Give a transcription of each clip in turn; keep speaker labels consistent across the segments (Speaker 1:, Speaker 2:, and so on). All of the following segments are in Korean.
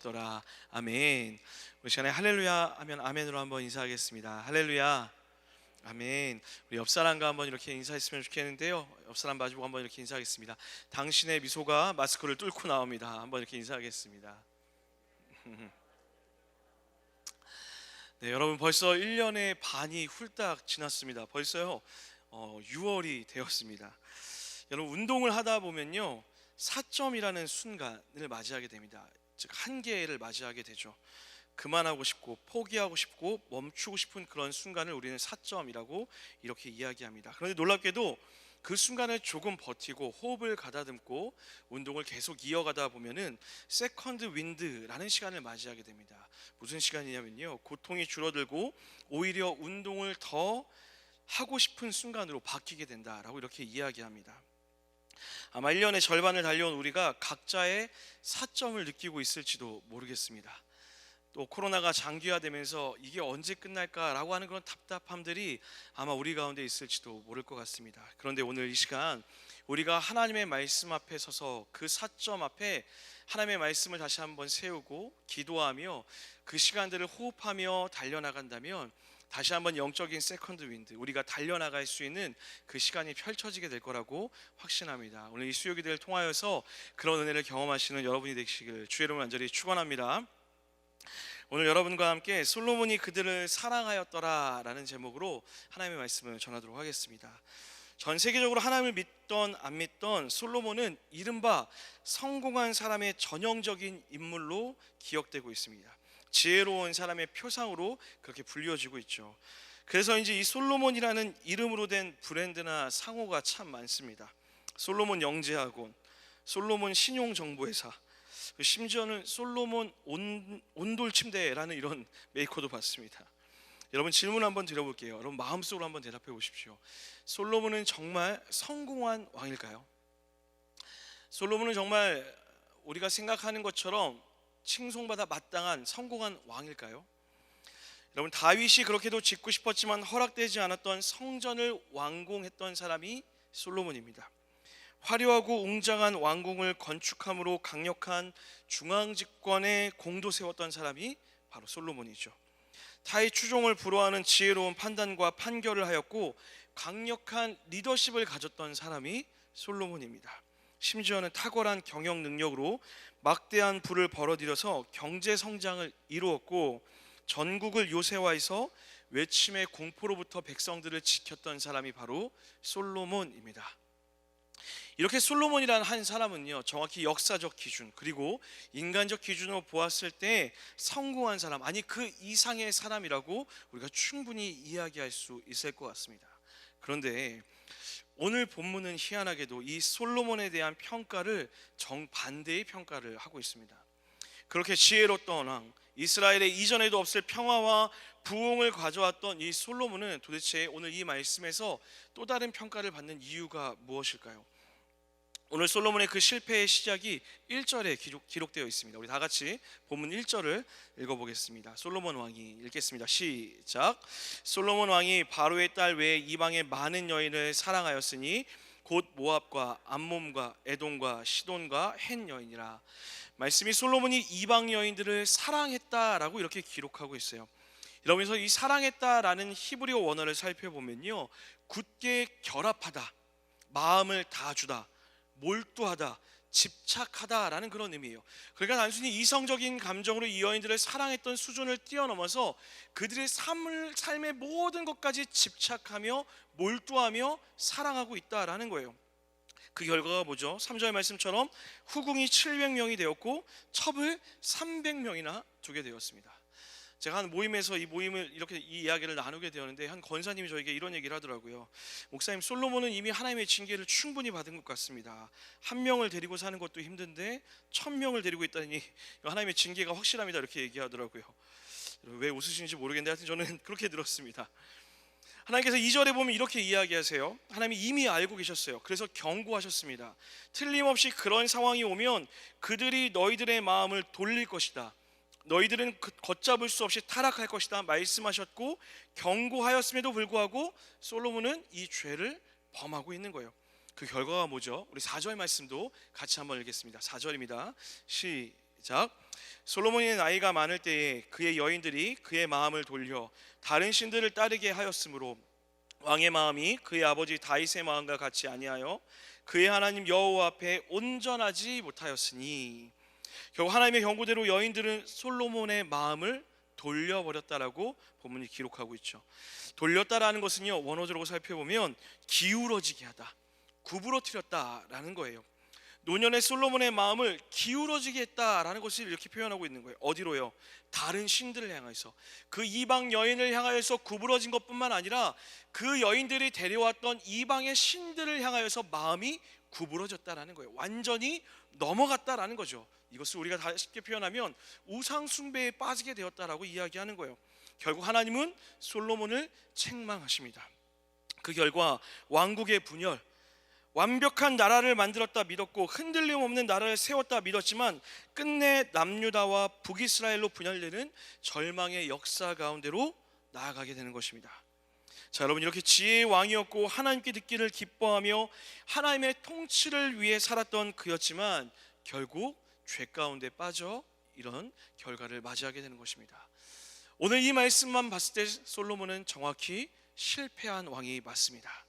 Speaker 1: 더라. 아멘. 우리 시간에 할렐루야 하면 아멘으로 한번 인사하겠습니다. 할렐루야. 아멘. 우리 옆 사람과 한번 이렇게 인사했으면 좋겠는데요. 옆 사람 마주보고 한번 이렇게 인사하겠습니다. 당신의 미소가 마스크를 뚫고 나옵니다. 한번 이렇게 인사하겠습니다. 네, 여러분 벌써 1년의 반이 훌딱 지났습니다. 벌써요 6월이 되었습니다. 여러분 운동을 하다 보면요 4점이라는 순간을 맞이하게 됩니다. 즉 한계를 맞이하게 되죠. 그만하고 싶고 포기하고 싶고 멈추고 싶은 그런 순간을 우리는 4점이라고 이렇게 이야기합니다. 그런데 놀랍게도 그 순간을 조금 버티고 호흡을 가다듬고 운동을 계속 이어가다 보면은 세컨드 윈드라는 시간을 맞이하게 됩니다. 무슨 시간이냐면요 고통이 줄어들고 오히려 운동을 더 하고 싶은 순간으로 바뀌게 된다라고 이렇게 이야기합니다. 아마 1년의 절반을 달려온 우리가 각자의 4점을 느끼고 있을지도 모르겠습니다. 또 코로나가 장기화되면서 이게 언제 끝날까라고 하는 그런 답답함들이 아마 우리 가운데 있을지도 모를 것 같습니다. 그런데 오늘 이 시간 우리가 하나님의 말씀 앞에 서서 그 4점 앞에 하나님의 말씀을 다시 한번 세우고 기도하며 그 시간들을 호흡하며 달려나간다면 다시 한번 영적인 세컨드 윈드, 우리가 달려나갈 수 있는 그 시간이 펼쳐지게 될 거라고 확신합니다. 오늘 이 수요 기도를 통하여서 그런 은혜를 경험하시는 여러분이 되시길 주의 이름으로 간절히 축원합니다. 오늘 여러분과 함께 솔로몬이 그들을 사랑하였더라 라는 제목으로 하나님의 말씀을 전하도록 하겠습니다. 전 세계적으로 하나님을 믿던 안 믿던 솔로몬은 이른바 성공한 사람의 전형적인 인물로 기억되고 있습니다. 지혜로운 사람의 표상으로 그렇게 불려지고 있죠. 그래서 이제 이 솔로몬이라는 이름으로 된 브랜드나 상호가 참 많습니다. 솔로몬 영재학원, 솔로몬 신용정보회사, 심지어는 솔로몬 온돌 침대라는 이런 메이커도 봤습니다. 여러분 질문 한번 드려볼게요. 여러분 마음속으로 한번 대답해 보십시오. 솔로몬은 정말 성공한 왕일까요? 솔로몬은 정말 우리가 생각하는 것처럼 칭송받아 마땅한 성공한 왕일까요? 여러분 다윗이 그렇게도 짓고 싶었지만 허락되지 않았던 성전을 완공했던 사람이 솔로몬입니다. 화려하고 웅장한 왕궁을 건축함으로 강력한 중앙집권에 공도 세웠던 사람이 바로 솔로몬이죠. 타의 추종을 불허하는 지혜로운 판단과 판결을 하였고 강력한 리더십을 가졌던 사람이 솔로몬입니다. 심지어는 탁월한 경영 능력으로 막대한 부를 벌어들여서 경제 성장을 이루었고 전국을 요새화해서 외침의 공포로부터 백성들을 지켰던 사람이 바로 솔로몬입니다. 이렇게 솔로몬이라는 한 사람은요 정확히 역사적 기준 그리고 인간적 기준으로 보았을 때 성공한 사람, 아니 그 이상의 사람이라고 우리가 충분히 이야기할 수 있을 것 같습니다. 그런데 오늘 본문은 희한하게도 이 솔로몬에 대한 평가를 정반대의 평가를 하고 있습니다. 그렇게 지혜로웠던 왕, 이스라엘의 이전에도 없을 평화와 부흥을 가져왔던 이 솔로몬은 도대체 오늘 이 말씀에서 또 다른 평가를 받는 이유가 무엇일까요? 오늘 솔로몬의 그 실패의 시작이 1절에 기록되어 있습니다. 우리 다 같이 본문 1절을 읽어보겠습니다. 솔로몬 왕이 읽겠습니다. 시작. 솔로몬 왕이 바로의 딸 외에 이방의 많은 여인을 사랑하였으니 곧 모압과 암몬과 에돔과 시돈과 헷 여인이라. 말씀이 솔로몬이 이방 여인들을 사랑했다라고 이렇게 기록하고 있어요. 이러면서 이 사랑했다라는 히브리어 원어를 살펴보면요 굳게 결합하다, 마음을 다주다, 몰두하다, 집착하다라는 그런 의미예요. 그러니까 단순히 이성적인 감정으로 이 여인들을 사랑했던 수준을 뛰어넘어서 그들의 삶의 모든 것까지 집착하며 몰두하며 사랑하고 있다라는 거예요. 그 결과가 뭐죠? 3절 말씀처럼 후궁이 700명이 되었고 첩을 300명이나 두게 되었습니다. 제가 한 모임에서 이 모임을 이렇게 이 이야기를 나누게 되었는데 한 권사님이 저에게 이런 얘기를 하더라고요. 목사님, 솔로몬은 이미 하나님의 징계를 충분히 받은 것 같습니다. 한 명을 데리고 사는 것도 힘든데 1000명을 데리고 있다니 하나님의 징계가 확실합니다. 이렇게 얘기하더라고요. 왜 웃으시는지 모르겠는데 하여튼 저는 그렇게 들었습니다. 하나님께서 2절에 보면 이렇게 이야기하세요. 하나님이 이미 알고 계셨어요. 그래서 경고하셨습니다. 틀림없이 그런 상황이 오면 그들이 너희들의 마음을 돌릴 것이다. 너희들은 걷잡을 수 없이 타락할 것이다 말씀하셨고 경고하였음에도 불구하고 솔로몬은 이 죄를 범하고 있는 거예요. 그 결과가 뭐죠? 우리 4절 말씀도 같이 한번 읽겠습니다. 4절입니다. 시작. 시작. 솔로몬이 나이가 많을 때에 그의 여인들이 그의 마음을 돌려 다른 신들을 따르게 하였으므로 왕의 마음이 그의 아버지 다윗의 마음과 같이 아니하여 그의 하나님 여호와 앞에 온전하지 못하였으니, 결국 하나님의 경고대로 여인들은 솔로몬의 마음을 돌려버렸다라고 본문이 기록하고 있죠. 돌렸다라는 것은요, 원어적으로 살펴보면 기울어지게 하다, 구부러뜨렸다라는 거예요. 노년의 솔로몬의 마음을 기울어지게 했다라는 것을 이렇게 표현하고 있는 거예요. 어디로요? 다른 신들을 향해서, 그 이방 여인을 향하여서 구부러진 것뿐만 아니라 그 여인들이 데려왔던 이방의 신들을 향하여서 마음이 구부러졌다라는 거예요. 완전히 넘어갔다라는 거죠. 이것을 우리가 다 쉽게 표현하면 우상 숭배에 빠지게 되었다라고 이야기하는 거예요. 결국 하나님은 솔로몬을 책망하십니다. 그 결과 왕국의 분열, 완벽한 나라를 만들었다 믿었고 흔들림 없는 나라를 세웠다 믿었지만 끝내 남유다와 북이스라엘로 분열되는 절망의 역사 가운데로 나아가게 되는 것입니다. 자, 여러분, 이렇게 지혜의 왕이었고 하나님께 듣기를 기뻐하며 하나님의 통치를 위해 살았던 그였지만 결국 죄 가운데 빠져 이런 결과를 맞이하게 되는 것입니다. 오늘 이 말씀만 봤을 때 솔로몬은 정확히 실패한 왕이 맞습니다.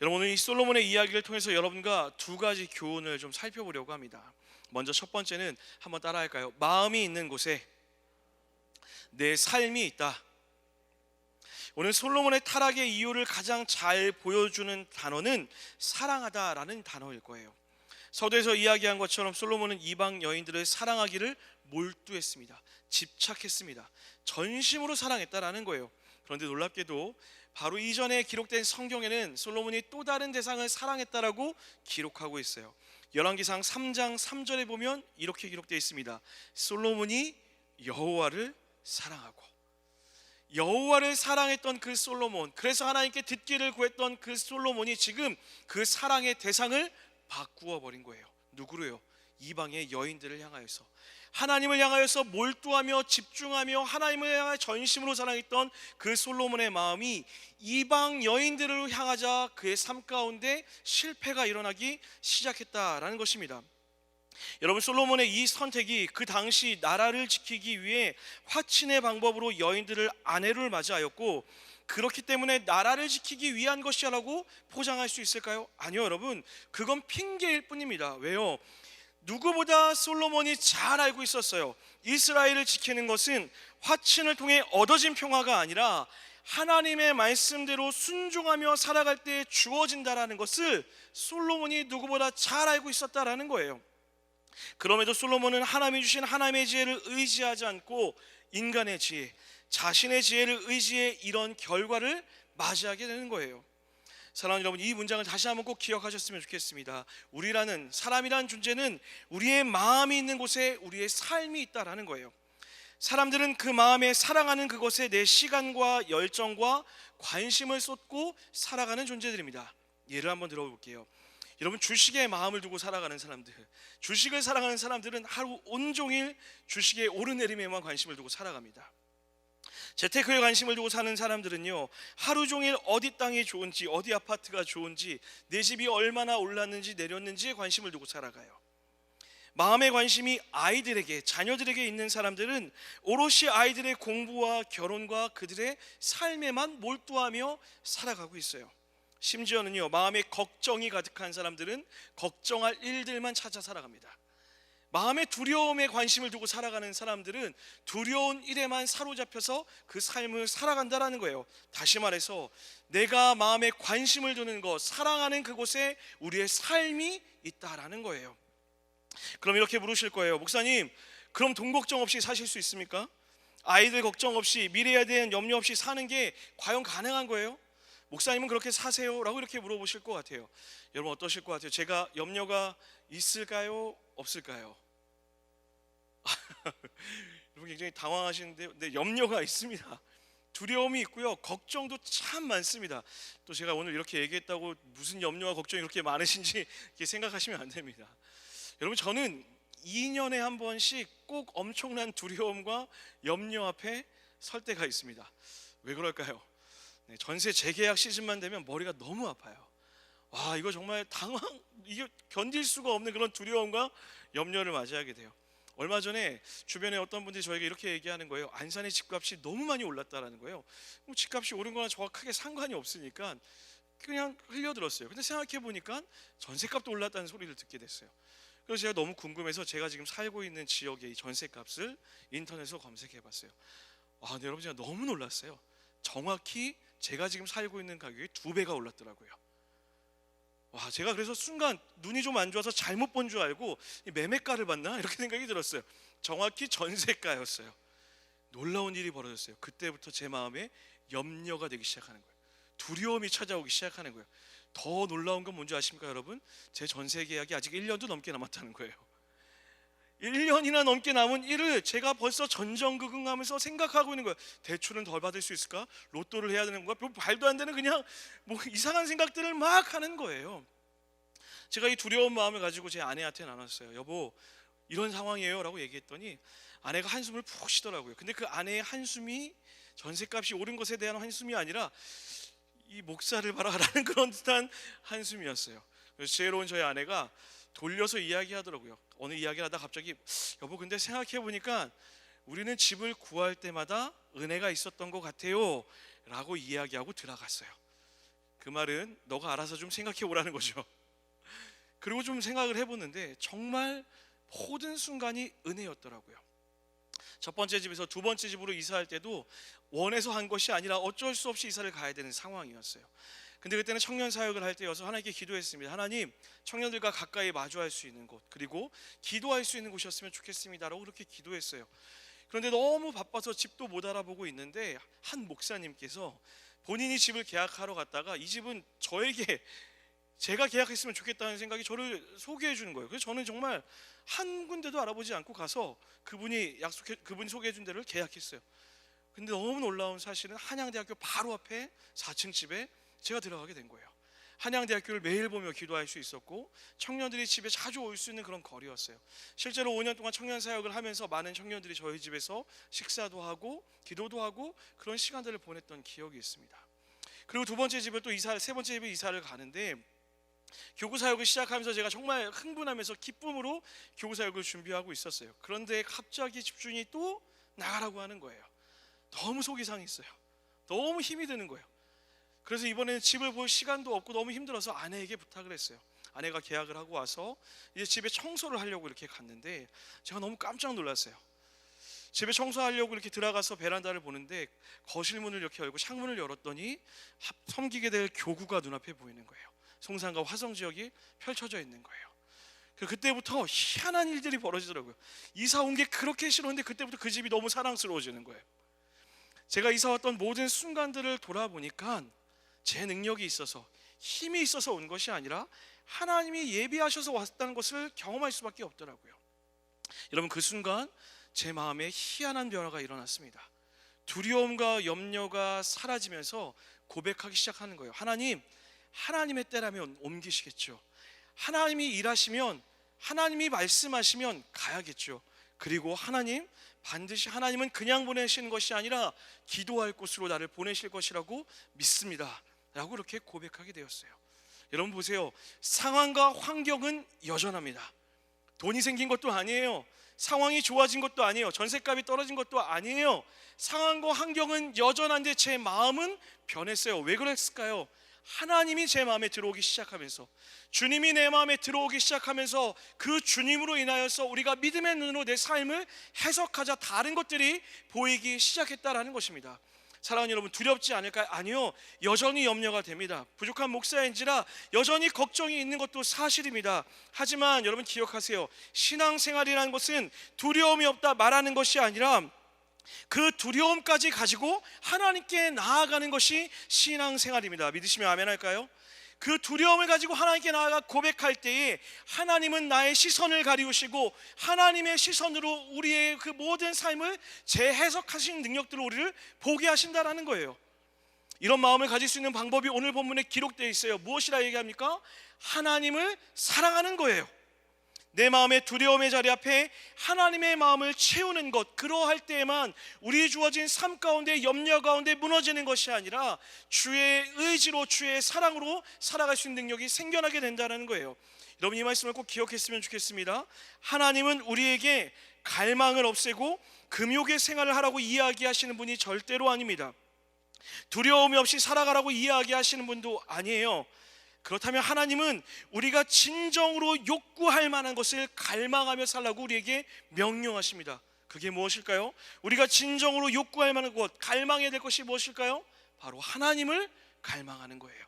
Speaker 1: 여러분, 오늘 이 솔로몬의 이야기를 통해서 여러분과 두 가지 교훈을 좀 살펴보려고 합니다. 먼저 첫 번째는 한번 따라할까요? 마음이 있는 곳에 내 삶이 있다. 오늘 솔로몬의 타락의 이유를 가장 잘 보여주는 단어는 사랑하다라는 단어일 거예요. 서두에서 이야기한 것처럼 솔로몬은 이방 여인들을 사랑하기를 몰두했습니다. 집착했습니다. 전심으로 사랑했다라는 거예요. 그런데 놀랍게도 바로 이전에 기록된 성경에는 솔로몬이 또 다른 대상을 사랑했다라고 기록하고 있어요. 열왕기상 3장 3절에 보면 이렇게 기록되어 있습니다. 솔로몬이 여호와를 사랑하고, 여호와를 사랑했던 그 솔로몬, 그래서 하나님께 듣기를 구했던 그 솔로몬이 지금 그 사랑의 대상을 바꾸어 버린 거예요. 누구로요? 이방의 여인들을 향하여서. 하나님을 향하여서 몰두하며 집중하며 하나님을 향해 전심으로 사랑했던 그 솔로몬의 마음이 이방 여인들을 향하자 그의 삶 가운데 실패가 일어나기 시작했다라는 것입니다. 여러분, 솔로몬의 이 선택이 그 당시 나라를 지키기 위해 화친의 방법으로 여인들을 아내를 맞이하였고, 그렇기 때문에 나라를 지키기 위한 것이라고 포장할 수 있을까요? 아니요, 여러분, 그건 핑계일 뿐입니다. 왜요? 누구보다 솔로몬이 잘 알고 있었어요. 이스라엘을 지키는 것은 화친을 통해 얻어진 평화가 아니라 하나님의 말씀대로 순종하며 살아갈 때 주어진다라는 것을 솔로몬이 누구보다 잘 알고 있었다라는 거예요. 그럼에도 솔로몬은 하나님이 주신 하나님의 지혜를 의지하지 않고 인간의 지혜, 자신의 지혜를 의지해 이런 결과를 맞이하게 되는 거예요. 사랑하는 여러분, 이 문장을 다시 한번 꼭 기억하셨으면 좋겠습니다. 우리라는, 사람이라는 존재는 우리의 마음이 있는 곳에 우리의 삶이 있다라는 거예요. 사람들은 그 마음에 사랑하는 그것에 내 시간과 열정과 관심을 쏟고 살아가는 존재들입니다. 예를 한번 들어볼게요. 여러분, 주식에 마음을 두고 살아가는 사람들, 주식을 사랑하는 사람들은 하루 온종일 주식의 오르내림에만 관심을 두고 살아갑니다. 재테크에 관심을 두고 사는 사람들은요, 하루 종일 어디 땅이 좋은지, 어디 아파트가 좋은지, 내 집이 얼마나 올랐는지 내렸는지에 관심을 두고 살아가요. 마음의 관심이 아이들에게, 자녀들에게 있는 사람들은 오롯이 아이들의 공부와 결혼과 그들의 삶에만 몰두하며 살아가고 있어요. 심지어는요, 마음에 걱정이 가득한 사람들은 걱정할 일들만 찾아 살아갑니다. 마음의 두려움에 관심을 두고 살아가는 사람들은 두려운 일에만 사로잡혀서 그 삶을 살아간다라는 거예요. 다시 말해서 내가 마음에 관심을 두는 것, 사랑하는 그곳에 우리의 삶이 있다라는 거예요. 그럼 이렇게 물으실 거예요. 목사님, 그럼 돈 걱정 없이 사실 수 있습니까? 아이들 걱정 없이, 미래에 대한 염려 없이 사는 게 과연 가능한 거예요? 목사님은 그렇게 사세요? 라고 이렇게 물어보실 것 같아요. 여러분, 어떠실 것 같아요? 제가 염려가 있을까요? 없을까요? 여러분, 굉장히 당황하시는데, 네, 염려가 있습니다. 두려움이 있고요, 걱정도 참 많습니다. 또 제가 오늘 이렇게 얘기했다고 무슨 염려와 걱정이 그렇게 많으신지 이렇게 생각하시면 안 됩니다. 여러분, 저는 2년에 한 번씩 꼭 엄청난 두려움과 염려 앞에 설 때가 있습니다. 왜 그럴까요? 네, 전세 재계약 시즌만 되면 머리가 너무 아파요. 와, 이거 정말 이게 견딜 수가 없는 그런 두려움과 염려를 맞이하게 돼요. 얼마 전에 주변에 어떤 분들이 저에게 이렇게 얘기하는 거예요. 안산의 집값이 너무 많이 올랐다라는 거예요. 뭐 집값이 오른 거나 저와 크게 상관이 없으니까 그냥 흘려들었어요. 근데 생각해 보니까 전세값도 올랐다는 소리를 듣게 됐어요. 그래서 제가 너무 궁금해서 제가 지금 살고 있는 지역의 전세값을 인터넷으로 검색해 봤어요. 근데 여러분, 제가 너무 놀랐어요. 정확히 제가 지금 살고 있는 가격이 2배가 올랐더라고요. 제가 그래서 순간 눈이 좀 안 좋아서 잘못 본 줄 알고 매매가를 봤나 이렇게 생각이 들었어요. 정확히 전세가였어요. 놀라운 일이 벌어졌어요. 그때부터 제 마음에 염려가 되기 시작하는 거예요. 두려움이 찾아오기 시작하는 거예요. 더 놀라운 건 뭔지 아십니까 여러분? 제 전세 계약이 아직 1년도 넘게 남았다는 거예요. 1년이나 넘게 남은 일을 제가 벌써 전전긍긍하면서 생각하고 있는 거예요. 대출은 덜 받을 수 있을까? 로또를 해야 되는 거야? 말도 안 되는 그냥 뭐 이상한 생각들을 막 하는 거예요. 제가 이 두려운 마음을 가지고 제 아내한테 나눴어요. 여보, 이런 상황이에요 라고 얘기했더니 아내가 한숨을 푹 쉬더라고요. 근데 그 아내의 한숨이 전세값이 오른 것에 대한 한숨이 아니라 이 목사를 봐라라는 그런 듯한 한숨이었어요. 그래서 지혜로운 저희 아내가 돌려서 이야기하더라고요. 어느 이야기를 하다 갑자기 여보, 근데 생각해 보니까 우리는 집을 구할 때마다 은혜가 있었던 것 같아요 라고 이야기하고 들어갔어요. 그 말은 너가 알아서 좀 생각해 보라는 거죠. 그리고 좀 생각을 해보는데 정말 모든 순간이 은혜였더라고요. 첫 번째 집에서 두 번째 집으로 이사할 때도 원해서 한 것이 아니라 어쩔 수 없이 이사를 가야 되는 상황이었어요. 근데 그때는 청년 사역을 할 때여서 하나님께 기도했습니다. 하나님, 청년들과 가까이 마주할 수 있는 곳, 그리고 기도할 수 있는 곳이었으면 좋겠습니다 라고 그렇게 기도했어요. 그런데 너무 바빠서 집도 못 알아보고 있는데 한 목사님께서 본인이 집을 계약하러 갔다가 이 집은 저에게 제가 계약했으면 좋겠다는 생각이 저를 소개해 주는 거예요. 그래서 저는 정말 한 군데도 알아보지 않고 가서 그분이 소개해 준 데를 계약했어요. 근데 너무 놀라운 사실은 한양대학교 바로 앞에 4층 집에 제가 들어가게 된 거예요. 한양대학교를 매일 보며 기도할 수 있었고 청년들이 집에 자주 올 수 있는 그런 거리였어요. 실제로 5년 동안 청년 사역을 하면서 많은 청년들이 저희 집에서 식사도 하고 기도도 하고 그런 시간들을 보냈던 기억이 있습니다. 그리고 세 번째 집에 이사를 가는데 교구 사역을 시작하면서 제가 정말 흥분하면서 기쁨으로 교구 사역을 준비하고 있었어요. 그런데 갑자기 집주인이 또 나가라고 하는 거예요. 너무 속이 상했어요. 너무 힘이 드는 거예요. 그래서 이번에는 집을 볼 시간도 없고 너무 힘들어서 아내에게 부탁을 했어요. 아내가 계약을 하고 와서 이제 집에 청소를 하려고 이렇게 갔는데 제가 너무 깜짝 놀랐어요. 집에 청소하려고 이렇게 들어가서 베란다를 보는데 거실 문을 이렇게 열고 창문을 열었더니 섬기게 될 교구가 눈앞에 보이는 거예요. 송산과 화성 지역이 펼쳐져 있는 거예요. 그때부터 희한한 일들이 벌어지더라고요. 이사 온 게 그렇게 싫었는데 그때부터 그 집이 너무 사랑스러워지는 거예요. 제가 이사 왔던 모든 순간들을 돌아보니까 제 능력이 있어서 힘이 있어서 온 것이 아니라 하나님이 예비하셔서 왔다는 것을 경험할 수밖에 없더라고요. 여러분, 그 순간 제 마음에 희한한 변화가 일어났습니다. 두려움과 염려가 사라지면서 고백하기 시작하는 거예요. 하나님, 하나님의 때라면 옮기시겠죠. 하나님이 일하시면, 하나님이 말씀하시면 가야겠죠. 그리고 하나님, 반드시 하나님은 그냥 보내시는 것이 아니라 기도할 곳으로 나를 보내실 것이라고 믿습니다 라고 그렇게 고백하게 되었어요. 여러분 보세요. 상황과 환경은 여전합니다. 돈이 생긴 것도 아니에요. 상황이 좋아진 것도 아니에요. 전셋값이 떨어진 것도 아니에요. 상황과 환경은 여전한데 제 마음은 변했어요. 왜 그랬을까요? 하나님이 제 마음에 들어오기 시작하면서, 주님이 내 마음에 들어오기 시작하면서 그 주님으로 인하여서 우리가 믿음의 눈으로 내 삶을 해석하자 다른 것들이 보이기 시작했다라는 것입니다. 사랑하는 여러분, 두렵지 않을까요? 아니요, 여전히 염려가 됩니다. 부족한 목사인지라 여전히 걱정이 있는 것도 사실입니다. 하지만 여러분 기억하세요. 신앙생활이라는 것은 두려움이 없다 말하는 것이 아니라 그 두려움까지 가지고 하나님께 나아가는 것이 신앙생활입니다. 믿으시면 아멘 할까요? 그 두려움을 가지고 하나님께 나아가 고백할 때에 하나님은 나의 시선을 가리우시고 하나님의 시선으로 우리의 그 모든 삶을 재해석하신 능력들로 우리를 보게 하신다라는 거예요. 이런 마음을 가질 수 있는 방법이 오늘 본문에 기록되어 있어요. 무엇이라 얘기합니까? 하나님을 사랑하는 거예요. 내 마음의 두려움의 자리 앞에 하나님의 마음을 채우는 것, 그러할 때에만 우리 주어진 삶 가운데, 염려 가운데 무너지는 것이 아니라 주의 의지로, 주의 사랑으로 살아갈 수 있는 능력이 생겨나게 된다는 거예요. 여러분, 이 말씀을 꼭 기억했으면 좋겠습니다. 하나님은 우리에게 갈망을 없애고 금욕의 생활을 하라고 이야기하시는 분이 절대로 아닙니다. 두려움이 없이 살아가라고 이야기하시는 분도 아니에요. 그렇다면 하나님은 우리가 진정으로 욕구할 만한 것을 갈망하며 살라고 우리에게 명령하십니다. 그게 무엇일까요? 우리가 진정으로 욕구할 만한 것, 갈망해야 될 것이 무엇일까요? 바로 하나님을 갈망하는 거예요.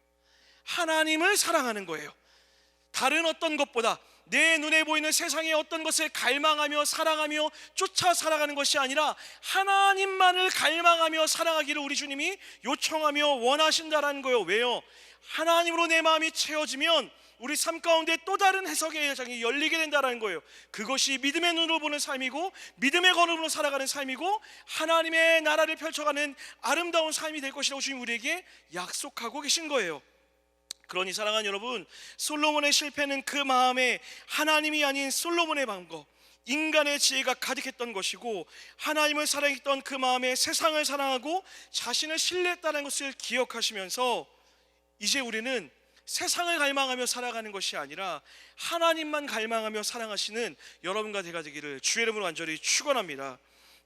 Speaker 1: 하나님을 사랑하는 거예요. 다른 어떤 것보다 내 눈에 보이는 세상의 어떤 것을 갈망하며 사랑하며 쫓아 살아가는 것이 아니라 하나님만을 갈망하며 살아가기를 우리 주님이 요청하며 원하신다라는 거예요. 왜요? 하나님으로 내 마음이 채워지면 우리 삶 가운데 또 다른 해석의 여정이 열리게 된다는 거예요. 그것이 믿음의 눈으로 보는 삶이고 믿음의 걸음으로 살아가는 삶이고 하나님의 나라를 펼쳐가는 아름다운 삶이 될 것이라고 주님 우리에게 약속하고 계신 거예요. 그러니 사랑하는 여러분, 솔로몬의 실패는 그 마음에 하나님이 아닌 솔로몬의 방법, 인간의 지혜가 가득했던 것이고 하나님을 사랑했던 그 마음에 세상을 사랑하고 자신을 신뢰했다는 것을 기억하시면서 이제 우리는 세상을 갈망하며 살아가는 것이 아니라 하나님만 갈망하며 사랑하시는 여러분과 제가 되기를 주의 이름으로 간절히 축원합니다.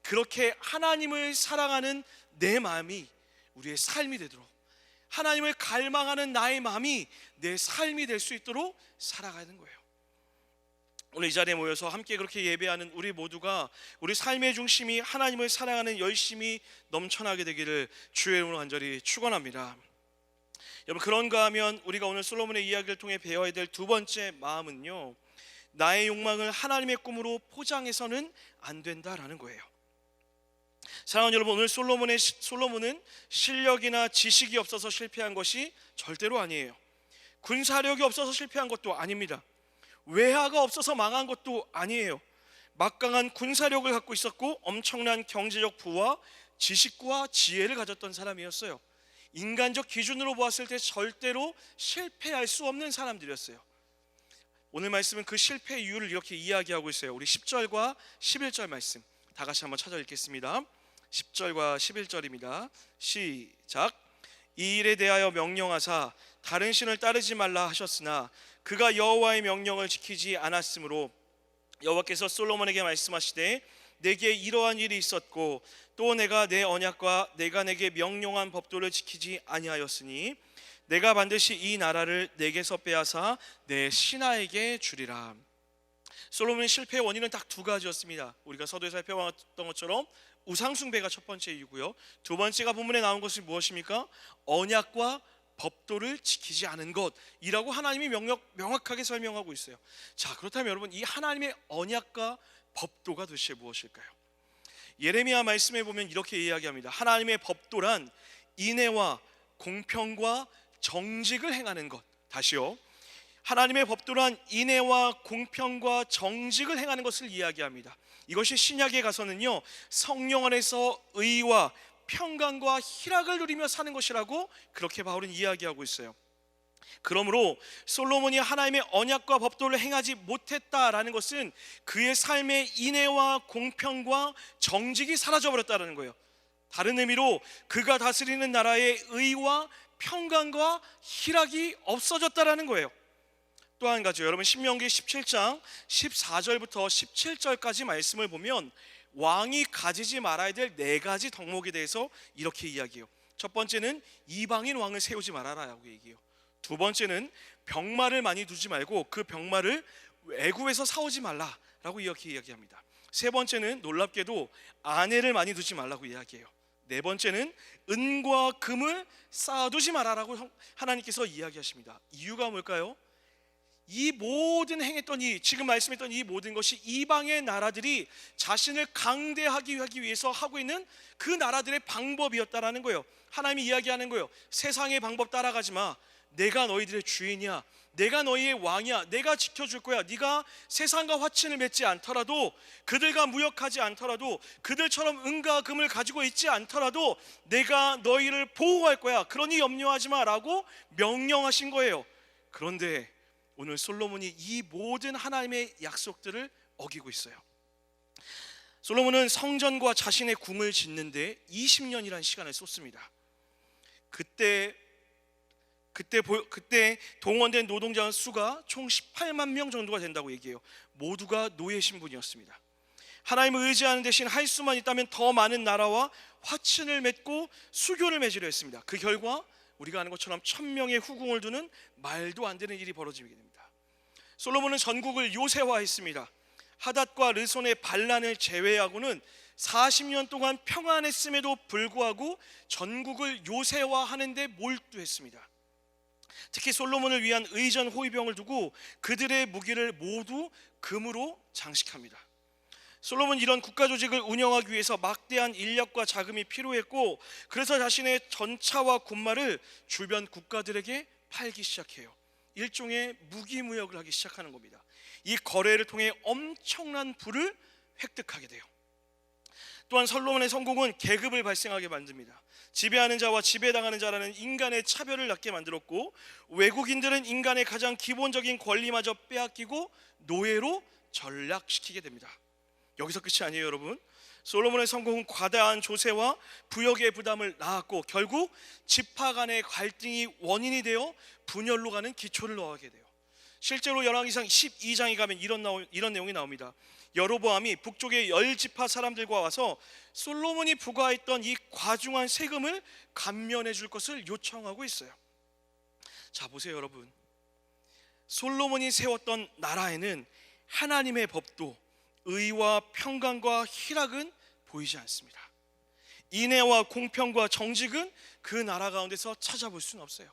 Speaker 1: 그렇게 하나님을 사랑하는 내 마음이 우리의 삶이 되도록, 하나님을 갈망하는 나의 마음이 내 삶이 될 수 있도록 살아가는 거예요. 오늘 이 자리에 모여서 함께 그렇게 예배하는 우리 모두가 우리 삶의 중심이 하나님을 사랑하는 열심이 넘쳐나게 되기를 주의 이름으로 간절히 축원합니다. 여러분, 그런가 하면 우리가 오늘 솔로몬의 이야기를 통해 배워야 될 두 번째 마음은요, 나의 욕망을 하나님의 꿈으로 포장해서는 안 된다라는 거예요. 사랑하는 여러분, 오늘 솔로몬은 실력이나 지식이 없어서 실패한 것이 절대로 아니에요. 군사력이 없어서 실패한 것도 아닙니다. 외화가 없어서 망한 것도 아니에요. 막강한 군사력을 갖고 있었고 엄청난 경제적 부와 지식과 지혜를 가졌던 사람이었어요. 인간적 기준으로 보았을 때 절대로 실패할 수 없는 사람들이었어요. 오늘 말씀은 그 실패 이유를 이렇게 이야기하고 있어요. 우리 10절과 11절 말씀 다 같이 한번 찾아 읽겠습니다. 10절과 11절입니다. 시작. 이 일에 대하여 명령하사 다른 신을 따르지 말라 하셨으나 그가 여호와의 명령을 지키지 않았으므로 여호와께서 솔로몬에게 말씀하시되 내게 이러한 일이 있었고 또 내가 내 언약과 내가 내게 명령한 법도를 지키지 아니하였으니 내가 반드시 이 나라를 내게서 빼앗아 내 신하에게 주리라. 솔로몬의 실패의 원인은 딱 두 가지였습니다. 우리가 서두에 살펴봤던 것처럼 우상 숭배가 첫 번째 이유고요, 두 번째가 본문에 나온 것이 무엇입니까? 언약과 법도를 지키지 않은 것이라고 하나님이 명확하게 설명하고 있어요. 자, 그렇다면 여러분, 이 하나님의 언약과 법도가 도대체 무엇일까요? 예레미야 말씀에 보면 이렇게 이야기합니다. 하나님의 법도란 인애와 공평과 정직을 행하는 것. 다시요, 하나님의 법도란 인애와 공평과 정직을 행하는 것을 이야기합니다. 이것이 신약에 가서는요, 성령 안에서 의와 평강과 희락을 누리며 사는 것이라고 그렇게 바울은 이야기하고 있어요. 그러므로 솔로몬이 하나님의 언약과 법도를 행하지 못했다라는 것은 그의 삶의 인애와 공평과 정직이 사라져버렸다는 거예요. 다른 의미로 그가 다스리는 나라의 의와 평강과 희락이 없어졌다라는 거예요. 또 한 가지, 여러분 신명기 17장 14절부터 17절까지 말씀을 보면 왕이 가지지 말아야 될 네 가지 덕목에 대해서 이렇게 이야기해요. 첫 번째는 이방인 왕을 세우지 말아라라고 얘기해요. 두 번째는 병마를 많이 두지 말고 그 병마를 애굽에서 사오지 말라라고 이렇게 이야기합니다. 세 번째는 놀랍게도 아내를 많이 두지 말라고 이야기해요. 네 번째는 은과 금을 쌓아두지 말아라고 하나님께서 이야기하십니다. 이유가 뭘까요? 이 모든 행했던 지금 말씀했던 이 모든 것이 이방의 나라들이 자신을 강대하기 위해서 하고 있는 그 나라들의 방법이었다라는 거예요. 하나님이 이야기하는 거예요. 세상의 방법 따라가지 마. 내가 너희들의 주인이야. 내가 너희의 왕이야. 내가 지켜줄 거야. 네가 세상과 화친을 맺지 않더라도, 그들과 무역하지 않더라도, 그들처럼 은과 금을 가지고 있지 않더라도 내가 너희를 보호할 거야. 그러니 염려하지 마라고 명령하신 거예요. 그런데 오늘 솔로몬이 이 모든 하나님의 약속들을 어기고 있어요. 솔로몬은 성전과 자신의 궁을 짓는데 20년이라는 시간을 쏟습니다. 그때 동원된 노동자 수가 총 18만 명 정도가 된다고 얘기해요. 모두가 노예 신분이었습니다. 하나님을 의지하는 대신 할 수만 있다면 더 많은 나라와 화친을 맺고 수교를 맺으려 했습니다. 그 결과 우리가 아는 것처럼 1000명의 후궁을 두는 말도 안 되는 일이 벌어지게 됩니다. 솔로몬은 전국을 요새화했습니다. 하닷과 르손의 반란을 제외하고는 40년 동안 평안했음에도 불구하고 전국을 요새화하는 데 몰두했습니다. 특히 솔로몬을 위한 의전 호위병을 두고 그들의 무기를 모두 금으로 장식합니다. 솔로몬 이런 국가 조직을 운영하기 위해서 막대한 인력과 자금이 필요했고, 그래서 자신의 전차와 군마를 주변 국가들에게 팔기 시작해요. 일종의 무기무역을 하기 시작하는 겁니다. 이 거래를 통해 엄청난 부를 획득하게 돼요. 또한 솔로몬의 성공은 계급을 발생하게 만듭니다. 지배하는 자와 지배당하는 자라는 인간의 차별을 낳게 만들었고, 외국인들은 인간의 가장 기본적인 권리마저 빼앗기고 노예로 전락시키게 됩니다. 여기서 끝이 아니에요, 여러분. 솔로몬의 성공은 과다한 조세와 부역의 부담을 낳았고, 결국 지파 간의 갈등이 원인이 되어 분열로 가는 기초를 놓게 돼요. 실제로 열왕기상 12장에 가면 이런 내용이 나옵니다. 여로보암이 북쪽의 10지파 사람들과 와서 솔로몬이 부과했던 이 과중한 세금을 감면해 줄 것을 요청하고 있어요. 자, 보세요, 여러분. 솔로몬이 세웠던 나라에는 하나님의 법도 의와 평강과 희락은 보이지 않습니다. 인애와 공평과 정직은 그 나라 가운데서 찾아볼 수는 없어요.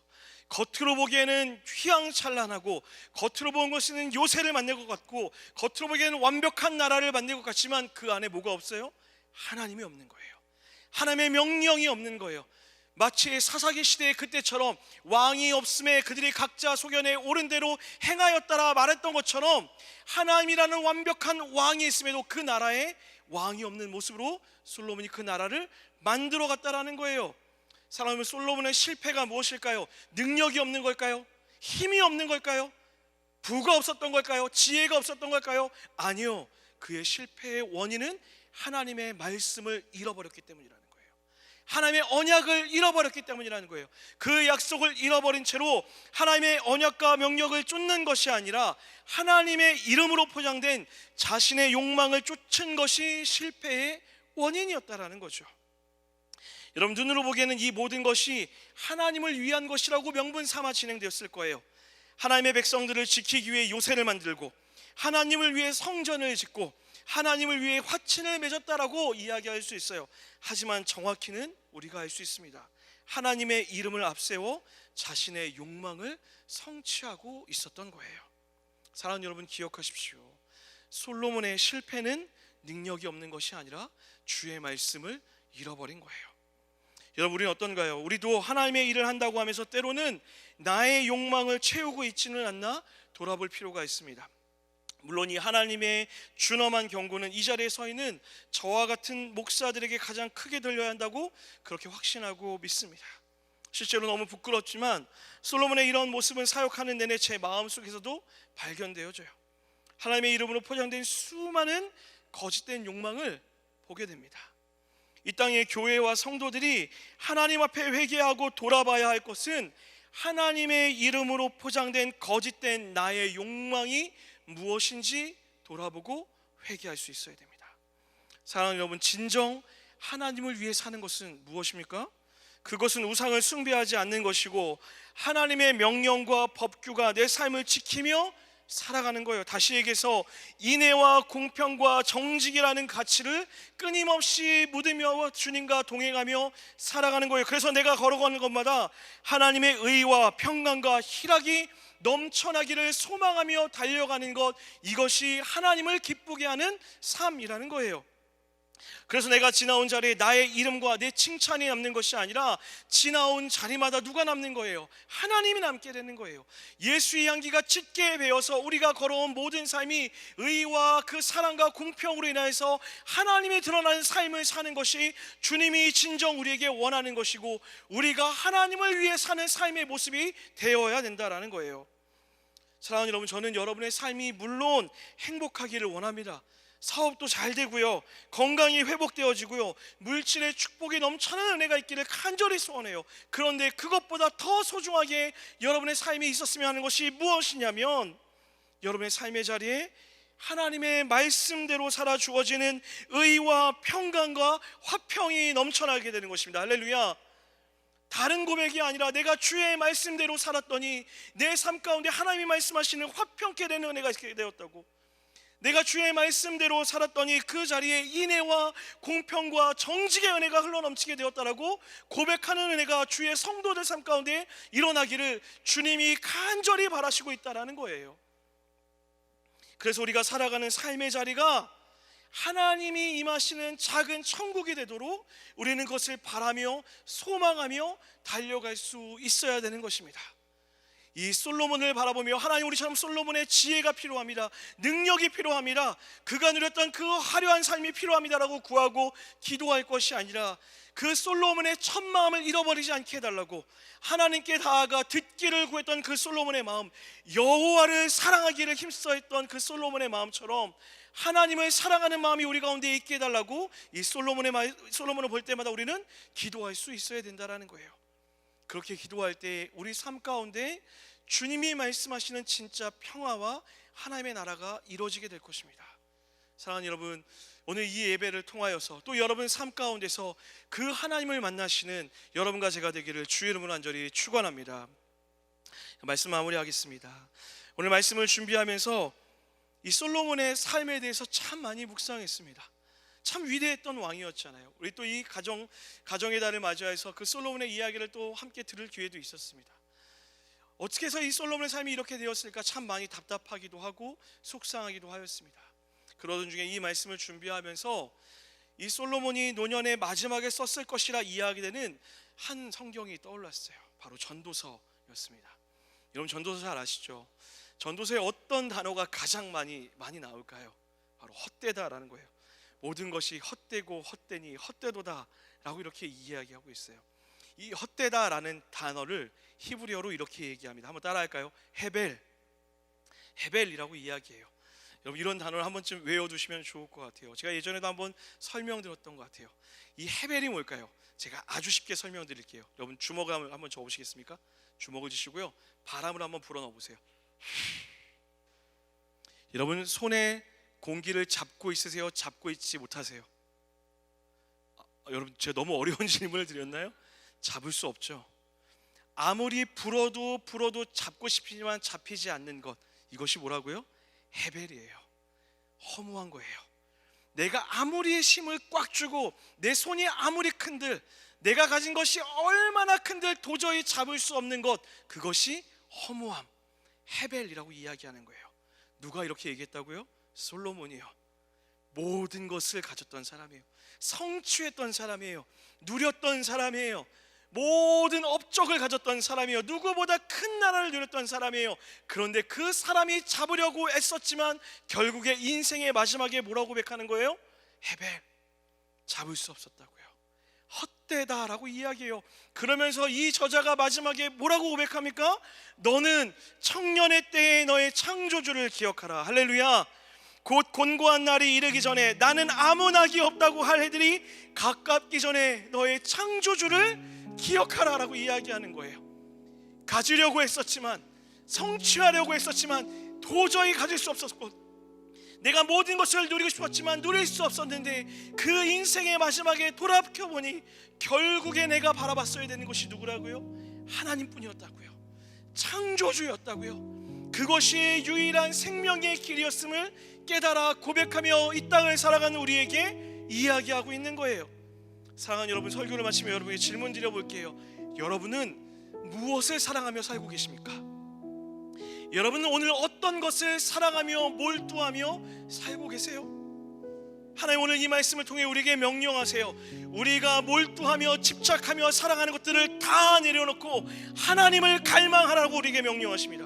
Speaker 1: 겉으로 보기에는 휘황찬란하고, 겉으로 보는 것은 요새를 만들 것 같고, 겉으로 보기에는 완벽한 나라를 만들 것 같지만 그 안에 뭐가 없어요? 하나님이 없는 거예요. 하나님의 명령이 없는 거예요. 마치 사사기 시대의 그때처럼 왕이 없음에 그들이 각자 소견에 옳은 대로 행하였다라 말했던 것처럼, 하나님이라는 완벽한 왕이 있음에도 그 나라에 왕이 없는 모습으로 솔로몬이 그 나라를 만들어 갔다라는 거예요. 사랑하는 솔로몬의 실패가 무엇일까요? 능력이 없는 걸까요? 힘이 없는 걸까요? 부가 없었던 걸까요? 지혜가 없었던 걸까요? 아니요. 그의 실패의 원인은 하나님의 말씀을 잃어버렸기 때문이라는 거예요. 하나님의 언약을 잃어버렸기 때문이라는 거예요. 그 약속을 잃어버린 채로 하나님의 언약과 명령을 쫓는 것이 아니라 하나님의 이름으로 포장된 자신의 욕망을 쫓은 것이 실패의 원인이었다라는 거죠. 여러분, 눈으로 보기에는 이 모든 것이 하나님을 위한 것이라고 명분 삼아 진행되었을 거예요. 하나님의 백성들을 지키기 위해 요새를 만들고, 하나님을 위해 성전을 짓고, 하나님을 위해 화친을 맺었다라고 이야기할 수 있어요. 하지만 정확히는 우리가 알 수 있습니다. 하나님의 이름을 앞세워 자신의 욕망을 성취하고 있었던 거예요. 사랑하는 여러분, 기억하십시오. 솔로몬의 실패는 능력이 없는 것이 아니라 주의 말씀을 잃어버린 거예요. 여러분, 우리는 어떤가요? 우리도 하나님의 일을 한다고 하면서 때로는 나의 욕망을 채우고 있지는 않나 돌아볼 필요가 있습니다. 물론 이 하나님의 준엄한 경고는 이 자리에 서 있는 저와 같은 목사들에게 가장 크게 들려야 한다고 그렇게 확신하고 믿습니다. 실제로 너무 부끄럽지만 솔로몬의 이런 모습은 사역하는 내내 제 마음속에서도 발견되어져요. 하나님의 이름으로 포장된 수많은 거짓된 욕망을 보게 됩니다. 이 땅의 교회와 성도들이 하나님 앞에 회개하고 돌아봐야 할 것은 하나님의 이름으로 포장된 거짓된 나의 욕망이 무엇인지 돌아보고 회개할 수 있어야 됩니다. 사랑하는 여러분, 진정 하나님을 위해 사는 것은 무엇입니까? 그것은 우상을 숭배하지 않는 것이고 하나님의 명령과 법규가 내 삶을 지키며 살아가는 거예요. 다시 얘기해서 인애와 공평과 정직이라는 가치를 끊임없이 묻으며 주님과 동행하며 살아가는 거예요. 그래서 내가 걸어가는 것마다 하나님의 의와 평강과 희락이 넘쳐나기를 소망하며 달려가는 것, 이것이 하나님을 기쁘게 하는 삶이라는 거예요. 그래서 내가 지나온 자리에 나의 이름과 내 칭찬이 남는 것이 아니라 지나온 자리마다 누가 남는 거예요? 하나님이 남게 되는 거예요. 예수의 향기가 짙게 배어서 우리가 걸어온 모든 삶이 의와 그 사랑과 공평으로 인하여서 하나님이 드러나는 삶을 사는 것이 주님이 진정 우리에게 원하는 것이고, 우리가 하나님을 위해 사는 삶의 모습이 되어야 된다라는 거예요. 사랑하는 여러분, 저는 여러분의 삶이 물론 행복하기를 원합니다. 사업도 잘 되고요, 건강이 회복되어지고요, 물질의 축복이 넘쳐나는 은혜가 있기를 간절히 소원해요. 그런데 그것보다 더 소중하게 여러분의 삶이 있었으면 하는 것이 무엇이냐면, 여러분의 삶의 자리에 하나님의 말씀대로 살아 주어지는 의와 평강과 화평이 넘쳐나게 되는 것입니다. 할렐루야. 다른 고백이 아니라 내가 주의 말씀대로 살았더니 내 삶 가운데 하나님이 말씀하시는 화평케 되는 은혜가 있게 되었다고. 내가 주의 말씀대로 살았더니 그 자리에 인애와 공평과 정직의 은혜가 흘러넘치게 되었다라고 고백하는 은혜가 주의 성도들 삶 가운데 일어나기를 주님이 간절히 바라시고 있다라는 거예요. 그래서 우리가 살아가는 삶의 자리가 하나님이 임하시는 작은 천국이 되도록 우리는 그것을 바라며 소망하며 달려갈 수 있어야 되는 것입니다. 이 솔로몬을 바라보며 하나님, 우리처럼 솔로몬의 지혜가 필요합니다. 능력이 필요합니다. 그가 누렸던 그 화려한 삶이 필요합니다라고 구하고 기도할 것이 아니라 그 솔로몬의 첫 마음을 잃어버리지 않게 해달라고 하나님께 다가가 듣기를 구했던 그 솔로몬의 마음, 여호와를 사랑하기를 힘써했던 그 솔로몬의 마음처럼 하나님을 사랑하는 마음이 우리 가운데 있게 해달라고 이 솔로몬을 볼 때마다 우리는 기도할 수 있어야 된다는 거예요. 그렇게 기도할 때 우리 삶 가운데 주님이 말씀하시는 진짜 평화와 하나님의 나라가 이루어지게 될 것입니다. 사랑하는 여러분, 오늘 이 예배를 통하여서 또 여러분 삶 가운데서 그 하나님을 만나시는 여러분과 제가 되기를 주의 이름으로 간절히 축원합니다. 말씀 마무리하겠습니다. 오늘 말씀을 준비하면서 이 솔로몬의 삶에 대해서 참 많이 묵상했습니다. 참 위대했던 왕이었잖아요. 우리 또 이 가정의 달을 맞이해서 그 솔로몬의 이야기를 또 함께 들을 기회도 있었습니다. 어떻게 해서 이 솔로몬의 삶이 이렇게 되었을까 참 많이 답답하기도 하고 속상하기도 하였습니다. 그러던 중에 이 말씀을 준비하면서 이 솔로몬이 노년의 마지막에 썼을 것이라 이야기되는 한 성경이 떠올랐어요. 바로 전도서였습니다. 여러분, 전도서 잘 아시죠? 전도서에 어떤 단어가 가장 많이 나올까요? 바로 헛되다라는 거예요. 모든 것이 헛되고 헛되니 헛되도다 라고 이렇게 이야기하고 있어요. 이 헛되다라는 단어를 히브리어로 이렇게 얘기합니다. 한번 따라할까요? 헤벨이라고 이야기해요. 여러분, 이런 단어를 한 번쯤 외워두시면 좋을 것 같아요. 제가 예전에도 한번 설명드렸던 것 같아요. 이 헤벨이 뭘까요? 제가 아주 쉽게 설명드릴게요. 여러분, 주먹을 한번 줘보시겠습니까? 주먹을 쥐시고요, 바람을 한번 불어 넣어보세요. 여러분, 손에 공기를 잡고 있으세요? 잡고 있지 못하세요? 여러분, 제가 너무 어려운 질문을 드렸나요? 잡을 수 없죠. 아무리 불어도 잡고 싶지만 잡히지 않는 것, 이것이 뭐라고요? 헤벨이에요. 허무한 거예요. 내가 아무리 힘을 꽉 주고 내 손이 아무리 큰들, 내가 가진 것이 얼마나 큰들 도저히 잡을 수 없는 것, 그것이 허무함, 헤벨이라고 이야기하는 거예요. 누가 이렇게 얘기했다고요? 솔로몬이요. 모든 것을 가졌던 사람이에요. 성취했던 사람이에요. 누렸던 사람이에요. 모든 업적을 가졌던 사람이에요. 누구보다 큰 나라를 누렸던 사람이에요. 그런데 그 사람이 잡으려고 애썼지만 결국에 인생의 마지막에 뭐라고 고백하는 거예요? 헤벨, 잡을 수 없었다고요. 헛되다라고 이야기해요. 그러면서 이 저자가 마지막에 뭐라고 고백합니까? 너는 청년의 때에 너의 창조주를 기억하라. 할렐루야. 곧 곤고한 날이 이르기 전에 나는 아무 낙이 없다고 할 해들이 가깝기 전에 너의 창조주를 기억하라 라고 이야기하는 거예요. 가지려고 했었지만, 성취하려고 했었지만 도저히 가질 수 없었고, 내가 모든 것을 누리고 싶었지만 누릴 수 없었는데 그 인생의 마지막에 돌아켜보니 결국에 내가 바라봤어야 되는 것이 누구라고요? 하나님뿐이었다고요. 창조주였다고요. 그것이 유일한 생명의 길이었음을 깨달아 고백하며 이 땅을 살아가는 우리에게 이야기하고 있는 거예요. 사랑하는 여러분, 설교를 마치며 여러분에게 질문 드려볼게요. 여러분은 무엇을 사랑하며 살고 계십니까? 여러분은 오늘 어떤 것을 사랑하며 몰두하며 살고 계세요? 하나님, 오늘 이 말씀을 통해 우리에게 명령하세요. 우리가 몰두하며 집착하며 사랑하는 것들을 다 내려놓고 하나님을 갈망하라고 우리에게 명령하십니다.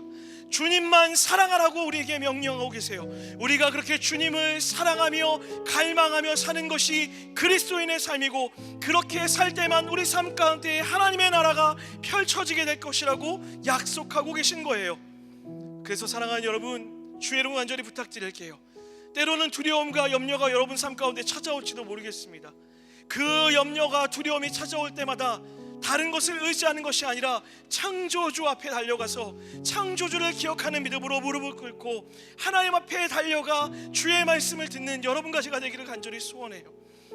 Speaker 1: 주님만 사랑하라고 우리에게 명령하고 계세요. 우리가 그렇게 주님을 사랑하며 갈망하며 사는 것이 그리스도인의 삶이고, 그렇게 살 때만 우리 삶 가운데 하나님의 나라가 펼쳐지게 될 것이라고 약속하고 계신 거예요. 그래서 사랑하는 여러분, 주의 이름으로 간절히 부탁드릴게요. 때로는 두려움과 염려가 여러분 삶 가운데 찾아올지도 모르겠습니다. 그 염려가 두려움이 찾아올 때마다 다른 것을 의지하는 것이 아니라 창조주 앞에 달려가서 창조주를 기억하는 믿음으로 무릎을 꿇고 하나님 앞에 달려가 주의 말씀을 듣는 여러분과 제가 되기를 간절히 소원해요.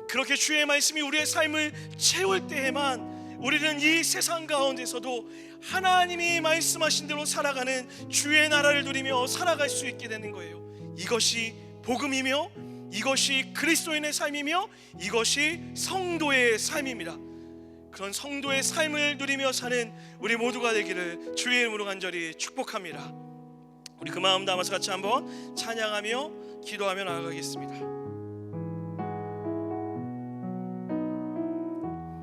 Speaker 1: 그렇게 주의 말씀이 우리의 삶을 채울 때에만 우리는 이 세상 가운데서도 하나님이 말씀하신 대로 살아가는 주의 나라를 누리며 살아갈 수 있게 되는 거예요. 이것이 복음이며 이것이 그리스도인의 삶이며 이것이 성도의 삶입니다. 그런 성도의 삶을 누리며 사는 우리 모두가 되기를 주의 이름으로 간절히 축복합니다. 우리 그 마음 담아서 같이 한번 찬양하며 기도하며 나아가겠습니다.